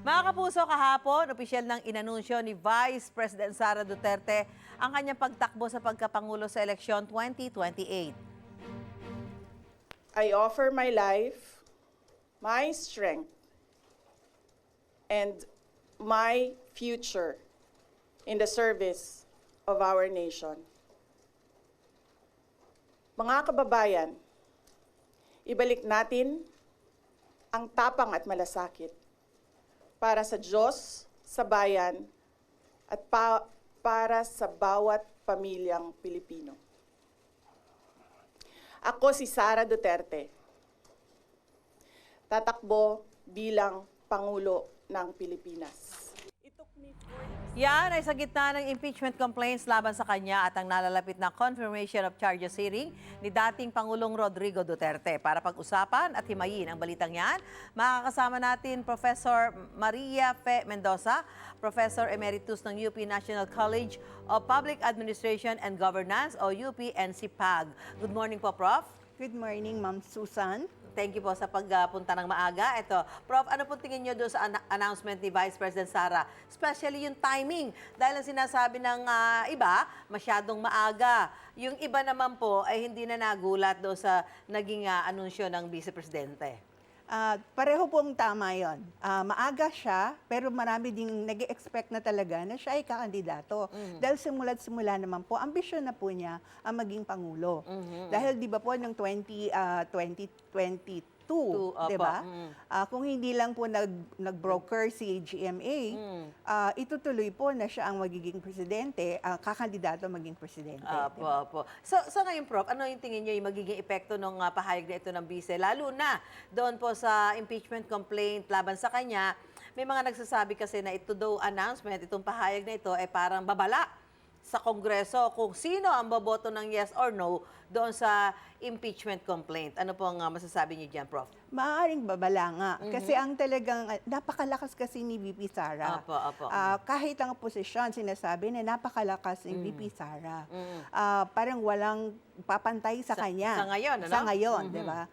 Mga kapuso, kahapon, opisyal ng inanunsyo ni Vice President Sara Duterte ang kanyang pagtakbo sa pagkapangulo sa eleksyon 2028. I offer my life, my strength, and my future in the service of our nation. Mga kababayan, ibalik natin ang tapang at malasakit para sa Diyos, sa bayan, at para sa bawat pamilyang Pilipino. Ako si Sara Duterte, tatakbo bilang Pangulo ng Pilipinas. Yan ay sa gitna ng impeachment complaints laban sa kanya at ang nalalapit na confirmation of charges hearing ni dating Pangulong Rodrigo Duterte. Para pag-usapan at himayin ang balitang yan, makakasama natin Professor Maria Fe Mendoza, Professor Emeritus ng UP National College of Public Administration and Governance o UP-NCPAG. Good morning po, Prof. Good morning, Ma'am Susan. Thank you po sa pagpunta ng maaga. Ito, Prof, ano po tingin nyo doon sa announcement ni Vice President Sara? Especially yung timing. Dahil ang sinasabi ng iba, masyadong maaga. Yung iba naman po ay hindi na nagulat doon sa naging anunsyo ng Vice Presidente. Pareho pong tama yon. Maaga siya, pero marami ding nag-expect na talaga na siya ay kakandidato. Dahil simula't-simula naman po, ambisyon na po niya ang maging Pangulo. Dahil di ba po ng 2022, di ba? Kung hindi lang po nag-broker si GMA, itutuloy po na siya ang magiging presidente, kakandidato maging presidente. Apo. So ngayon, Prof, ano yung tingin nyo yung magiging epekto ng pahayag na ito ng Vice? Lalo na doon po sa impeachment complaint laban sa kanya, may mga nagsasabi kasi na ito daw announcement, itong pahayag na ito ay parang babala sa Kongreso kung sino ang boboto ng yes or no doon sa impeachment complaint. Ano po ang masasabi niyo diyan, Prof? Maaaring babala nga. Kasi ang talagang, napakalakas kasi ni VP Sara. Apo. Kahit ang oposisyon, sinasabi na napakalakas ni VP Sara. Parang walang papantay sa kanya. Sa ngayon, ano? Sa ngayon, di ba?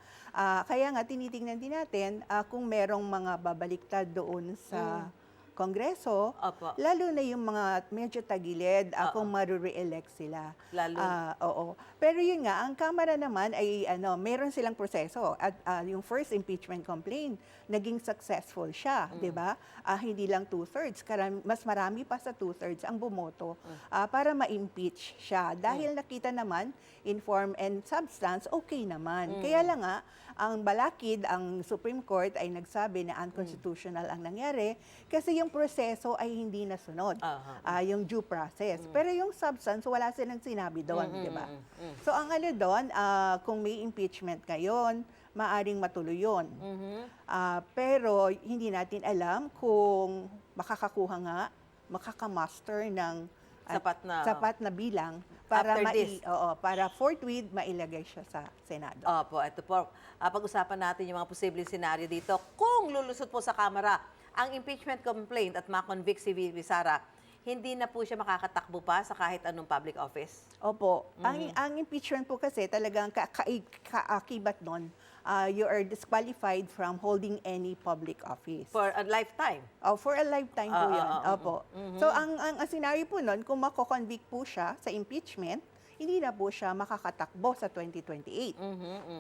Kaya nga, tinitingnan din natin kung merong mga babaliktad doon sa Kongreso, Opo. lalo na yung mga medyo tagilid kung maru-re-elect sila. Lalo. Oo. Pero yun nga, ang Kamara naman ay meron silang proseso at yung first impeachment complaint, naging successful siya, di ba? Hindi lang 2/3, mas marami pa sa 2/3 ang bumoto para ma-impeach siya. Dahil nakita naman, in form and substance, okay naman. Kaya lang nga, ang balakid, ang Supreme Court ay nagsabi na unconstitutional ang nangyari kasi yung proseso ay hindi nasunod, yung due process. Pero yung substance, wala silang sinabi doon, di ba? So ang ano doon, kung may impeachment ngayon, maaring matuloy yun. Pero hindi natin alam kung makakakuha nga, makakamaster ng sapat na bilang para para forthwith mailagay siya sa Senado. Opo, ito po. Pag-usapan natin yung mga posibleng senaryo dito. Kung lulusot po sa Kamara ang impeachment complaint at ma-convict si VP Sara, hindi na po siya makakatakbo pa sa kahit anong public office? Opo. Ang impeachment po kasi talagang kaakibat nun, you are disqualified from holding any public office. For a lifetime? For a lifetime po yun. Opo. So ang scenario po nun, kung mako-convict po siya sa impeachment, hindi na po siya makakatakbo sa 2028.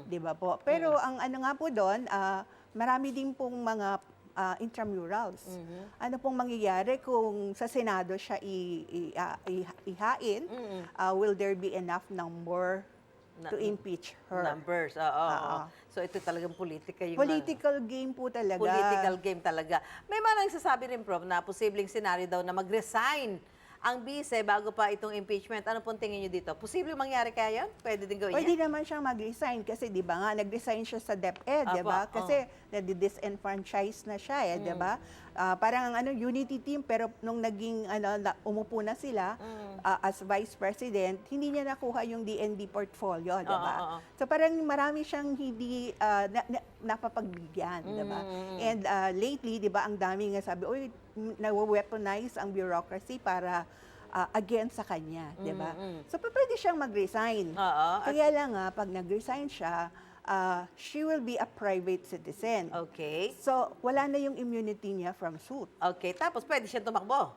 Di ba po? Pero ang ano nga po doon, marami din pong mga intramurals. Ano pong mangyayari kung sa Senado siya ihain? Will there be enough number to impeach her? Numbers, So ito talagang politika yung... Political game po talaga. Political game talaga. May mga nagsasabi rin, Prof, na posibleng senaryo daw na mag-resign ang Vice bago pa itong impeachment. Ano pong tingin nyo dito? Posible mangyari kaya yun? Pwede din gawin Pwede yan? naman siyang mag-resign kasi di ba nga, nag-resign siya sa DepEd, di ba? Kasi nadi-disenfranchise na siya, di ba? Parang ang unity team, pero nung naging umupo na sila as Vice President, hindi niya nakuha yung DND portfolio, di ba? So parang marami siyang hindi napapagbigyan, di ba? And lately, di ba, ang daming sabi, uy, na-weaponize ang bureaucracy para against sa kanya, di ba? So pwede siyang mag-resign. Kaya lang pag nag-resign siya, she will be a private citizen. Okay. So, wala na yung immunity niya from suit. Okay, tapos pwede siya tumakbo.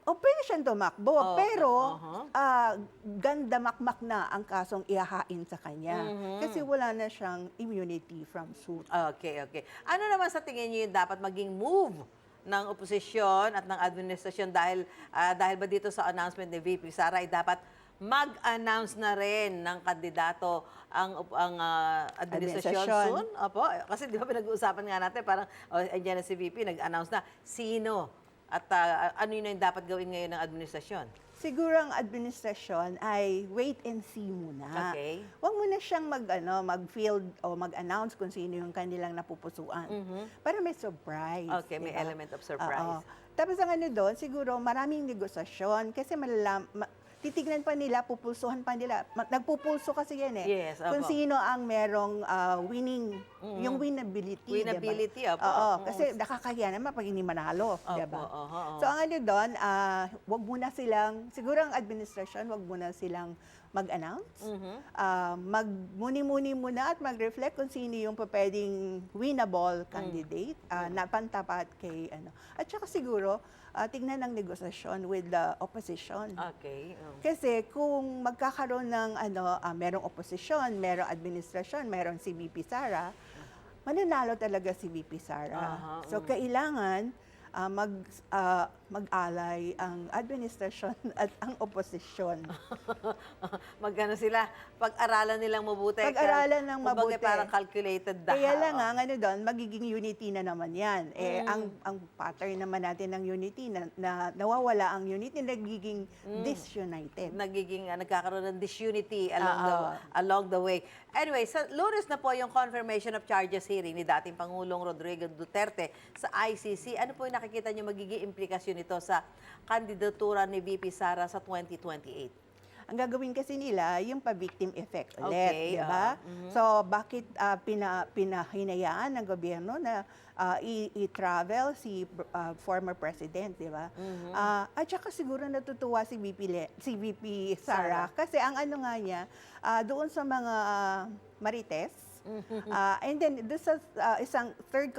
O pwede siyang tumakbo, Oo, pero uh-huh. gandamakmak na ang kasong ihahain sa kanya. Kasi wala na siyang immunity from suit. Okay, okay. Ano naman sa tingin niyo yung dapat maging move ng oposisyon at ng administrasyon dahil ba dito sa announcement ni VP Sara ay dapat mag-announce na rin ng kandidato ang administrasyon Administrasyon. soon? Opo, kasi di ba pinag-uusapan nga natin, parang andyan na si VP, nag-announce na sino at ano yun yung dapat gawin ngayon ng administrasyon? Siguro ang administrasyon ay wait and see muna. Okay. Huwag muna siyang mag-field o mag-announce kung sino yung kanilang napupusuan. Para may surprise. Okay, may diba? element of surprise. Oo. Tapos ang ano doon, siguro maraming negosasyon kasi titignan pa nila, pupulsuhan pa nila. Nagpupulso kasi yan eh. Yes, Kung opo. sino ang merong winning, yung winnability. Winnability, diba? opo. Oo, kasi nakakahiya naman pag hindi manalo. Opo, Diba? oho. So ang ano doon, wag muna silang, siguro ang administrasyon, wag muna silang mag-announce. Magmuni-muni muna at mag-reflect kung sino yung pwedeng winnable candidate na pantapat kay ano. At saka siguro, tignan ng negosasyon with the opposition. Okay. Kasi kung magkakaroon ng merong opposition, merong administrasyon, merong si VP Sara, mananalo talaga si VP Sara. Aha, So kailangan mag-alay ang administrasyon at ang oposisyon. Magano sila, pag-aralan nilang mabuti. Pag-aralan ng Kumbaga, mabuti. parang calculated daha. Kaya lang ang ano doon, magiging unity na naman yan. Ang pattern naman natin ng unity, na nawawala ang unity, nagiging disunited. Nagkakaroon ng disunity along the way. Anyway, sa Lunes na po yung confirmation of charges hearing ni dating Pangulong Rodrigo Duterte sa ICC. Ano po yung nakikita niyo magiging implikasyon nito sa kandidatura ni VP Sara sa 2028? Ang gagawin kasi nila, yung pa-victim effect ulit, Okay, di ba? So, bakit pinahinayaan ng gobyerno na i-travel si former president, di ba? At saka siguro natutuwa si VP Sara kasi ang ano nga niya, doon sa mga Marites, and then doon sa isang third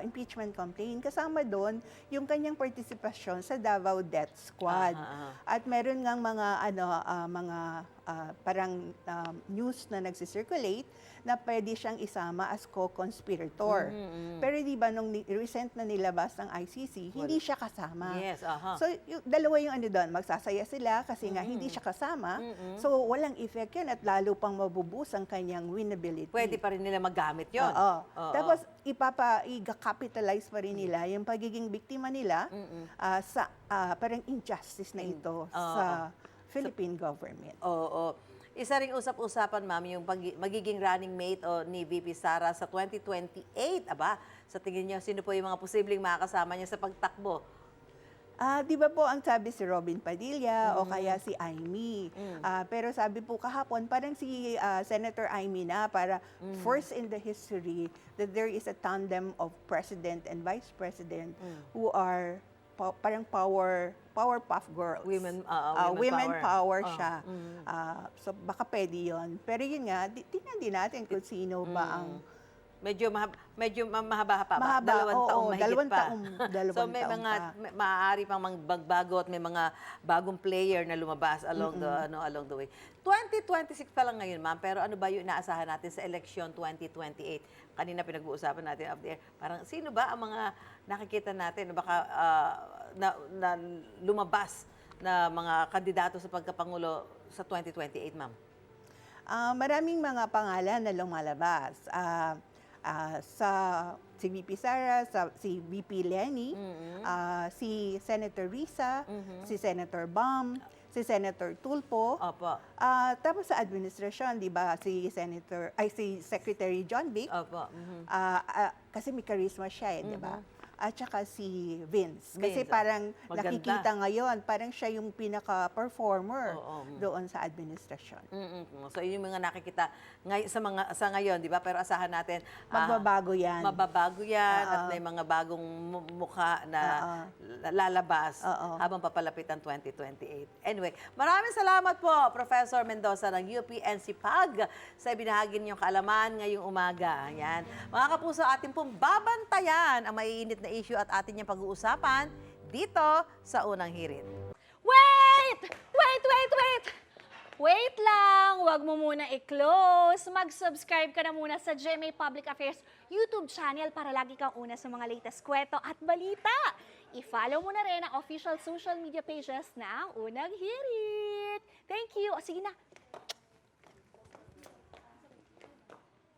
impeachment complaint, kasama doon yung kanyang partisipasyon sa Davao Death Squad. At meron ngang mga parang news na nagsisirculate na pwede siyang isama as co-conspirator. Pero di ba nung recent na nilabas ng ICC, hindi siya kasama. Yes, So yung dalawa yung ano doon, magsasaya sila kasi nga hindi siya kasama. So walang effect yan at lalo pang mabubus ang kanyang winnability. Pwede pa rin nila magamit yun. Oo. Tapos i-capitalize pa rin nila yung pagiging biktima nila sa parang injustice na ito sa Philippine government. Oo. Isa ring usap-usapan, ma'am, yung magiging running mate ni VP Sara sa 2028. Aba, sa tingin niyo, sino po yung mga posibleng makakasama niya sa pagtakbo? Di ba po ang sabi si Robin Padilla o kaya si Amy? Pero sabi po kahapon, parang si Senator Amy na para first in the history that there is a tandem of president and vice president who are parang powerpuff girls. Women power siya. So baka pwede yun. Pero yun nga, tingnan din natin kung sino ba ang Medyo mahaba pa ba? Mahaba, Dalawang taong oo, mahigit dalawang pa. taong- dalawang So may taong mga pa. maaari pang magbago at may mga bagong player na lumabas along the way. 2026 pa lang ngayon, ma'am, pero ano ba yung inaasahan natin sa election 2028? Kanina pinag-uusapan natin up there. Parang sino ba ang mga nakikita natin na baka na lumabas na mga kandidato sa pagkapangulo sa 2028, ma'am? Maraming mga pangalan na lumalabas. Si VP Sara, si VP Lenny, si Senator Risa, si Senator Bam, si Senator Tulfo. Opo. Tapos sa administrasyon, 'di ba, si si Secretary John Vic. Opo. Kasi may charisma siya, 'di ba? at saka si Vince. Kasi Vince, parang maganda. nakikita ngayon, parang siya yung pinaka-performer Oo, doon sa administrasyon. So yun yung mga nakikita sa ngayon, di ba? Pero asahan natin Magbabago yan. mababago yan at Oo. may mga bagong mukha na Oo. lalabas Oo. habang papalapit ang 2028. Anyway, maraming salamat po, Professor Mendoza ng UP-NCPAG sa ibinahagi niyong kaalaman ngayong umaga. Yan. Mga kapuso, atin pong babantayan ang maiinit na issue at atin niyang pag-uusapan dito sa Unang Hirit. Wait! Wait, wait, wait! Wait lang! Huwag mo muna i-close. Mag-subscribe ka na muna sa GMA Public Affairs YouTube channel para lagi kang una sa mga latest kwento at balita. I-follow mo na rin ang official social media pages ng Unang Hirit. Thank you. O sige na.